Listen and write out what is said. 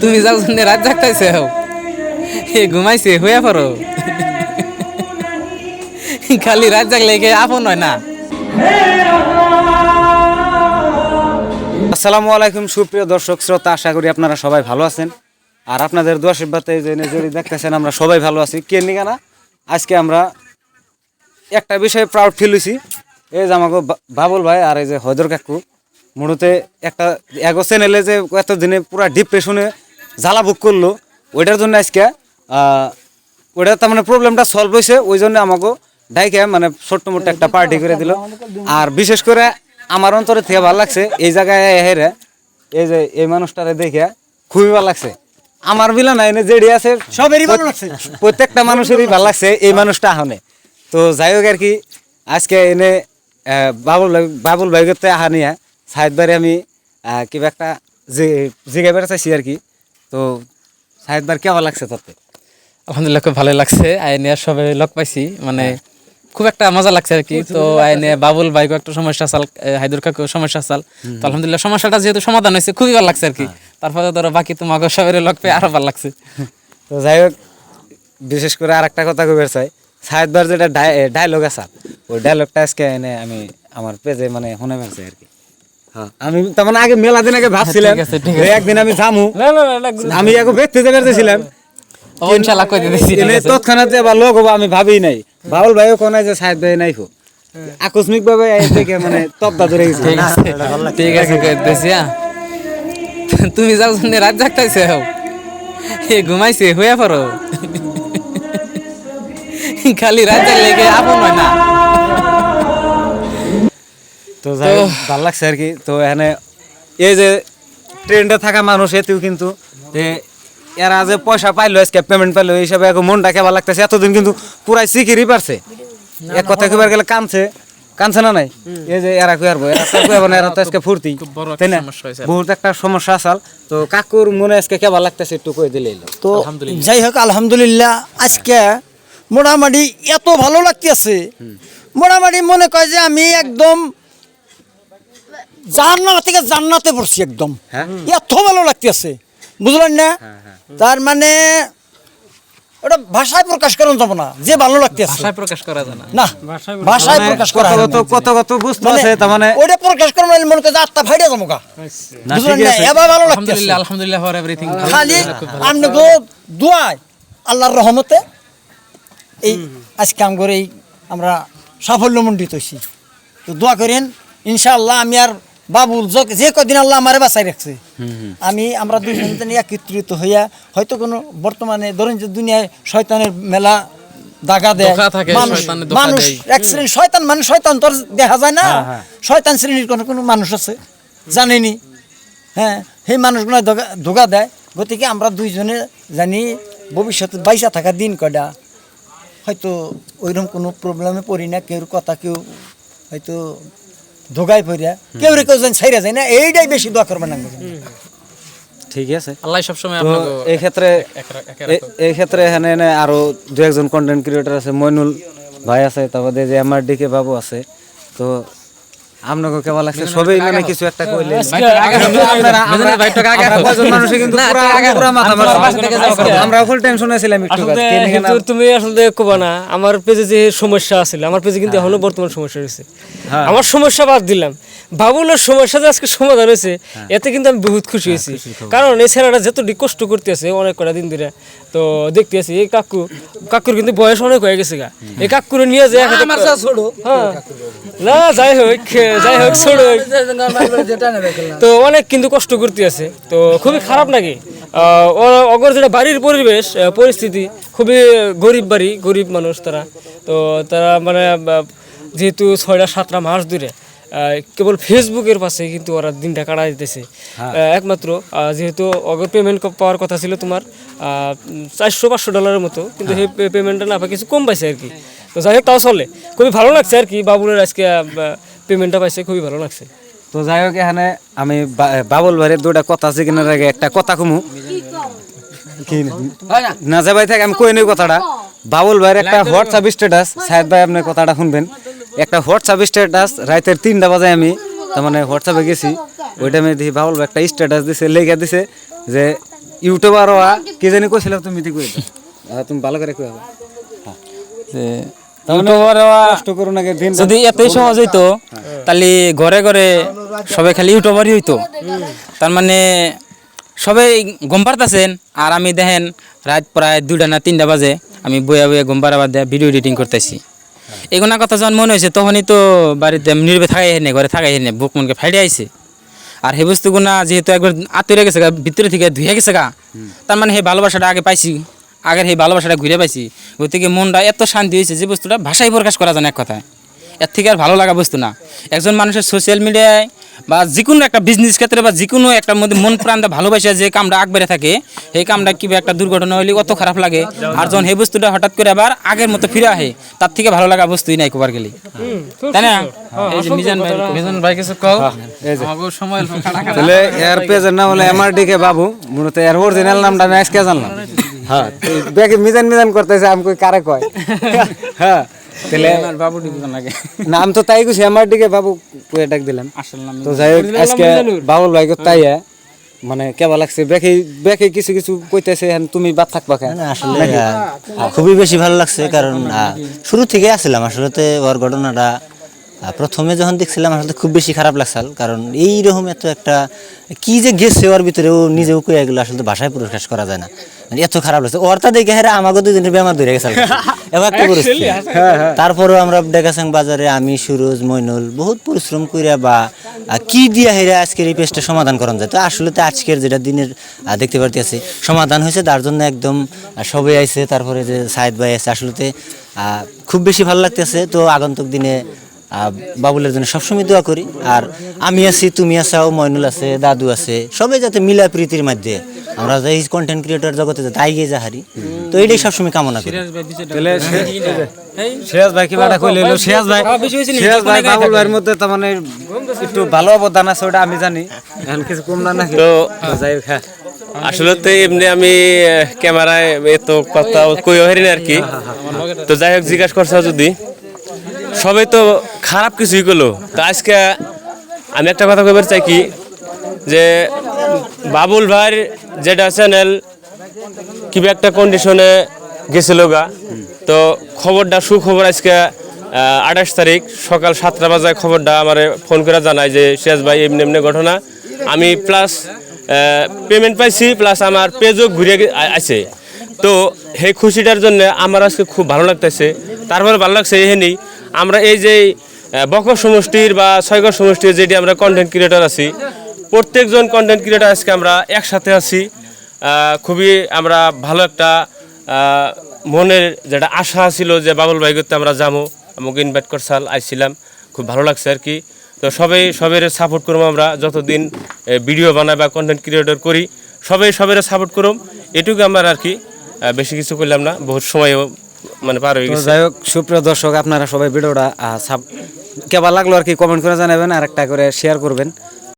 তুমি যাও জন্য রাত জাগতাইছে এ ঘুমাইছে হইয়া পড়ো খালি রাত জাগলে কে আপন হয় না। আসসালামু আলাইকুম সুপ্রিয় দর্শক শ্রোতা, আশা করি আপনারা সবাই ভালো আছেন। আর আপনাদের দোয়া আশীর্বাদে যে নজরে দেখতেছেন আমরা সবাই ভালো আছি। কে নিগা না আজকে আমরা একটা বিষয়ে প্রাউড ফিল হইছি। এই যে আমাকে বাবুল ভাই আর এই যে হয়দর কাকু মুড়ুতে একটা এগো চ্যানেলে যে এতদিনে পুরা ডিপ্রেশনে জ্বালা বুক করলো, ওইটার জন্য আজকে ওইটা তার মানে প্রবলেমটা সলভ হয়েছে। ওই জন্য আমাকে ডাইকে মানে ছোট্ট মোট্ট একটা পার্টি করে দিল। আর বিশেষ করে আমার অন্তরে থেকে ভালো লাগছে এই জায়গায় হেরে এই যে এই মানুষটারে দেখে খুবই ভালো লাগছে। আমার বিলা নাই যেডি আছে সবেরই ভালো লাগছে, প্রত্যেকটা মানুষেরই ভালো লাগছে এই মানুষটা আহনে। তো যাই হোক আর কি আজকে এনে বাবুল ভাই করতে আহা নিয়ে সাহেদ বারে আমি কিবা একটা জিগে বেড়ে চাইছি আর কি। তো সাহেদ বার কেমন লাগছে তাতে? আলহামদুলিল্লাহ খুব ভালো লাগছে। আইনে সবাই লক পাইছি, মানে খুব একটা মজা লাগছে আর কি। তো আইনে বাবুল ভাইকে একটা সমস্যা চাল, হায়দুর কাকু সমস্যা চাল, তো আলহামদুলিল্লাহ সমস্যাটা যেহেতু সমাধান হয়েছে খুবই ভালো লাগছে আর কি। তারপরে ধরো বাকি তোমাকে সবাই লক পেয়ে আরো ভালো লাগছে। তো যাই হোক বিশেষ করে আর একটা কথা কইবার চাই, সাহেদ বার যেটা ডায়লগ আছে ওই ডায়লগটা আজকে এনে আমি আমার পেজে মানে শুনে ফেলছি আর কি। আমি তার মানে আগে মেলা দিন আগে ভাবছিলাম একদিন আমি যামু, আমি এখন দেখতে যাইছিলাম ইনশাআল্লাহ কই দিতেছি তৎক্ষণাৎ আবার লোক হবো আমি ভাবি নাই। বাবুল ভাইও কোনায় যে সাহেদ ভাই নাই আকস্মিক ভাবে থেকে মানে তবদা ধরে গেছে। ঠিক আছে কই দিতেছি। তুমি যাও জন্য রাত জাগতাইছে এ ঘুমাইছে হইয়া পড়ো খালি রাত জাগলে কে আপন হয় না। তো যাই হোক ভালো লাগছে আর কি। তো এখানে এই যে ট্রেন্ডে থাকা মানুষ এতেও কিন্তু এরা যে পয়সা পাইলো আজকে পেমেন্ট পাইলো এই হিসাবে এখন মনটা কেমন লাগতেছে। এতদিন কিন্তু পুরাই শিখিরই পারছে, এক কথা কইবার গেলে কানছে না নাই। এই যে এরা কইয়ারবো এরা তো আজকে ফুর্তি, তাই না? বহুত একটা সমস্যা আসাল। তো কাকুর মনে আজকে কেমন লাগতেছে একটু কই দিলে। তো যাই হোক আলহামদুলিল্লাহ আজকে মোটামুটি এত ভালো লাগতেছে, মোটামুটি মনে কয় যে আমি একদম জান্নাত থেকে জান্নাতে পড়ছি একদম। এত ভালো লাগতেছে বুঝলেন না? তার মানে ওটা ভাষায় প্রকাশ করা যাব না, যে ভালো লাগতেছে ভাষায় প্রকাশ করা যায় না। না ভাষায় প্রকাশ করা কত বুঝতে আছে তার মানে ওটা প্রকাশ করা মানে মনে করে আত্মা ফাইড়া যাবো গা। বুঝলেন না? এবার ভালো লাগতেছে আলহামদুলিল্লাহ ফর এভরিথিং। খালি আমগো দোয়ায় আল্লাহর রহমতে এই আজকে আমগরে এই আমরা সাফল্যমণ্ডিত হইছি। তো দোয়া করেন ইনশাআল্লাহ। আমি আর বাবুল যে কদিন আল্লাহ আমারে বাঁচাই রাখছে, আমরা দুইজন একত্রিত হইয়া হয়তো কোনো বর্তমানে ধরেন যে দুনিয়ায় শয়তানের মেলা দাগা দেয় মানুষ, এক শ্রেণী শয়তান মানে শয়তান তোর দেখা যায় না, শয়তান শ্রেণীর কোনো মানুষ আছে জানেনি। হ্যাঁ, সেই মানুষগুলো ধোকা দেয়। গতিকে আমরা দুইজনে জানি ভবিষ্যতে বাইসা থাকার দিন কয়টা হয়তো ওইরকম কোনো প্রবলেমে পড়ি না, কেউ কথা কেউ হয়তো ধোগায় পড়িয়া কেউ রে কেউ যেন ছাইরা যায় না, এইটাই বেশি দোয়া করবেন। ঠিক আছে আল্লাহ সবসময় আপনাকে এই ক্ষেত্রে এখানে আরো দু একজন কন্টেন্ট ক্রিয়েটর আছে, মইনুল ভাই আছে, তারপরে যে এমআরডি কে বাবু আছে। তো আপনাকে কেমন লাগছে? সবাই মানে কিছু একটা কইলে আমরা ফুল টেনশনে ছিলাম একটু। তুমি আসলে কবা না আমার পেজে যে সমস্যা আছিল, আমার পেজে কিন্তু এখনো বর্তমান সমস্যা রয়েছে। আমার সমস্যা বাদ দিলাম, বাবুলের সমস্যা যে আজকে সমাধান হয়েছে এতে কিন্তু আমি বহুত খুশি হয়েছি। কারণ এই ছেলেটা যতটি কষ্ট করতে আছে অনেক কটা দিন ধরে, তো দেখতে আছি এই কাকুর কিন্তু বয়স অনেক হয়ে গেছে গা। এই কাকুরে নিয়ে যায় না যাই হোক ছোট তো অনেক কিন্তু কষ্ট করতে আছে। তো খুবই খারাপ নাকি অগর যেটা বাড়ির পরিবেশ পরিস্থিতি খুবই গরিব মানুষ তারা। তো তারা মানে যেহেতু 6-7 মাস ধরে কেবল ফেসবুকের পাশে কিন্তু ওরা দিনটা কাটা দিতেছে। একমাত্র যেহেতু অগর পেমেন্ট পাওয়ার কথা ছিল তোমার $400-500 মতো, কিন্তু সেই পেমেন্টটা না কিছু কম পাইছে আর কি। তো যাই হোক তাও চলে, খুবই ভালো লাগছে আর কি। বাবুলের আজকে পেমেন্টটা পাইছে, খুবই ভালো লাগছে। তো যাই হোক এখানে আমি বাবুল ভাইয়ের দুটা কথা আছে কিনার আগে একটা কথা কমু না যাবাই থাকে আমি কই নেই কথাটা। বাবুল ভাইয়ের একটা হোয়াটসঅ্যাপ স্ট্যাটাস, সাহেদ ভাই আপনি কথাটা শুনবেন। একটা হোয়াটসঅ্যাপ স্ট্যাটাস রাতের 3টা বাজে আমি তার মানে হোয়াটসঅ্যাপে গেছি, ওই টাইমে দেখি বাবুল ভাই একটা স্ট্যাটাস দিছে, লেখা দিছে যে ইউটিউবার হওয়া কি জানি কইছিলাম তুমি দি কই তুমি ভালো করে কইবা যে ইউটিউবার হওয়া কষ্ট করো না দিন যদি এতই সহজ হইতো তাহলে ঘরে ঘরে সবাই খালি ইউটিউবারই হইতো। তার মানে সবাই গম পারতেছেন আর আমি দেখেন রাত প্রায় 2টা না 3টা বাজে আমি বইয়া বইয়া গম পারা বাদ দিয়ে ভিডিও এডিটিং করতেছি। এগুলো কথা যখন মনে হয়েছে তখনই তো বাড়িতে নির্বে থাকাই হেনে ঘরে থাকাই হেনে বুক মনকে ফাইডে আইছে। আর সেই বস্তুগুনা যেহেতু একবার আত্মীয় গেছে গা ভিতরে থেকে ধুয়ে গেছে গা, তার মানে সেই ভালোবাসাটা আগে পাইছি, আগের সেই ভালোবাসাটা ঘুরে পাইছি। গতিকে মনটা এত শান্তি হয়েছে যে বস্তুটা ভাষায় প্রকাশ করা যায় না এক কথায়। এর থেকে আর ভালো লাগা বস্তু না। একজন মানুষের সোশ্যাল মিডিয়ায় বা যে কোনো একটা বিজনেস ক্ষেত্রে বা যে কোনো একটার মধ্যে মন প্রাণ ভালোবাসা যে কামটা আগবাড়ে থাকে, সেই কামটা কি একটা দুর্ঘটনা হইলে অত খারাপ লাগে। আর যখন সেই বস্তুটা হঠাৎ করে আবার আগের মতো ফিরে আসে, তার থেকে ভালো লাগা বস্তুই নাই কোবার গেলে, তাই না? এই যে মিজান ভাই কিছু কও, আমাগো সময় অল্প কাটা কাটা। তাহলে এর পেজের নাম হলো এমআরডি কে বাবু, মূলত এর অরিজিনাল নামটা আমি আজকে জানলাম। হ্যাঁ দেখি মিজান মিজান করতেছে, আমি কই কারে কয়। হ্যাঁ তাহলে আমার বাবু দিবেন আগে নাম তো তাই কইছি এমআরডি কে বাবু কই ডাক দিলাম। আসল নাম তো যাই হোক আজকে বাবুল ভাই তাই মানে কেমন লাগছে বেখে বেখে কিছু কিছু কইতেছে তুমি বাদ থাকবা কেন? না, আসলে খুবই বেশি ভালো লাগছে, কারণ শুরু থেকে আসছিলাম আসলে ওর ঘটনাটা প্রথমে যখন দেখছিলাম আসলে খুব বেশি খারাপ লাগছিল, কারণ এইরকম এত একটা কি যে গেছে ওর ভিতরে, ও নিজেও কয়ে গেলো আসলে ভাষায় প্রকাশ করা যায় না, মানে এত খারাপ লাগছে। ওরটা দেখে হেরা আমাকে দুজনের বেমার ধরে গেছে এবার একটা পরিস্থিতি। তারপরেও আমরা দেখাচ্ছি বাজারে আমি সুরজ মইনুল বহুত পরিশ্রম কইরা বা কি দিয়া হেরা আজকের এই পেজটা সমাধান করা যায়। তো আসলে তো আজকের যেটা দিনের দেখতে পারতেছি সমাধান হয়েছে, তার জন্য একদম সবাই আইছে। তারপরে যে সাইদ ভাই আছে, আসলে খুব বেশি ভালো লাগতেছে। তো আগন্তুক দিনে বাবুলের জন্য সবসময় দোয়া করি। আর আমি আছি, তুমি আছো, মইনুল আছে, দাদু আছে, সবাই যাতে মিলা প্রীতির মধ্যে আমরা যে কন্টেন্ট ক্রিয়েটর জগতে যাতে এগিয়ে যা হারি, তো এইটাই সবসময় কামনা করি। তাহলে সিরাজ ভাই কি বাটা কইলে হলো সিরাজ ভাই বাবুল ভাইয়ের মধ্যে তো মানে একটু ভালো অবদান আছে, ওটা আমি জানি, এখন কিছু কম না নাকি? তো যাই হোক হ্যাঁ আসলে তো এমনি আমি ক্যামেরায় এত কথা কইও হারি না আর কি। তো যাই হোক জিজ্ঞাসা করছো যদি সবাই তো খারাপ কিছুই করলো, তো আজকে আমি একটা কথা কইবার চাই কি যে বাবুল ভাইয়ের যেটা চ্যানেল কি একটা কন্ডিশনে গেছিল গা, তো খবরটা সুখবর আজকে 28 তারিখ সকাল 7টা বাজায় খবরটা আমার ফোন করে জানায় যে সিরাজ ভাই এমনি এমনি ঘটনা। আমি প্লাস পেমেন্ট পাইছি, প্লাস আমার পেজও ঘুরে আছে। তো সেই খুশিটার জন্য আমার আজকে খুব ভালো লাগতেছে। তারপরে ভালো লাগছে এখানেই আমরা এই যে বকর সমষ্টির বা ছয়গড় সমষ্টির যেটি আমরা কন্টেন্ট ক্রিয়েটর আছি, প্রত্যেকজন কন্টেন্ট ক্রিয়েটর আজকে আমরা একসাথে আছি। খুবই আমরা ভালো একটা মনের যেটা আশা ছিল যে বাবুল ভাই করতে আমরা যাবো, আমাকে ইনভাইট করছাল, আইছিলাম, খুব ভালো লাগছে আর কি। তো সবাই সাপোর্ট করবো, আমরা যতদিন ভিডিও বানাই বা কন্টেন্ট ক্রিয়েটর করি সবাই সাপোর্ট করুম, এটুকু আমার আর কি। বেশি কিছু করলাম না, বহুত সময়ও মানে পার হয়ে গেছে। যাই হোক সুপ্রিয় দর্শক, আপনারা সবাই ভিডিওটা কেমন লাগলো আর কি কমেন্ট করে জানাবেন, আর একটা করে শেয়ার করবেন।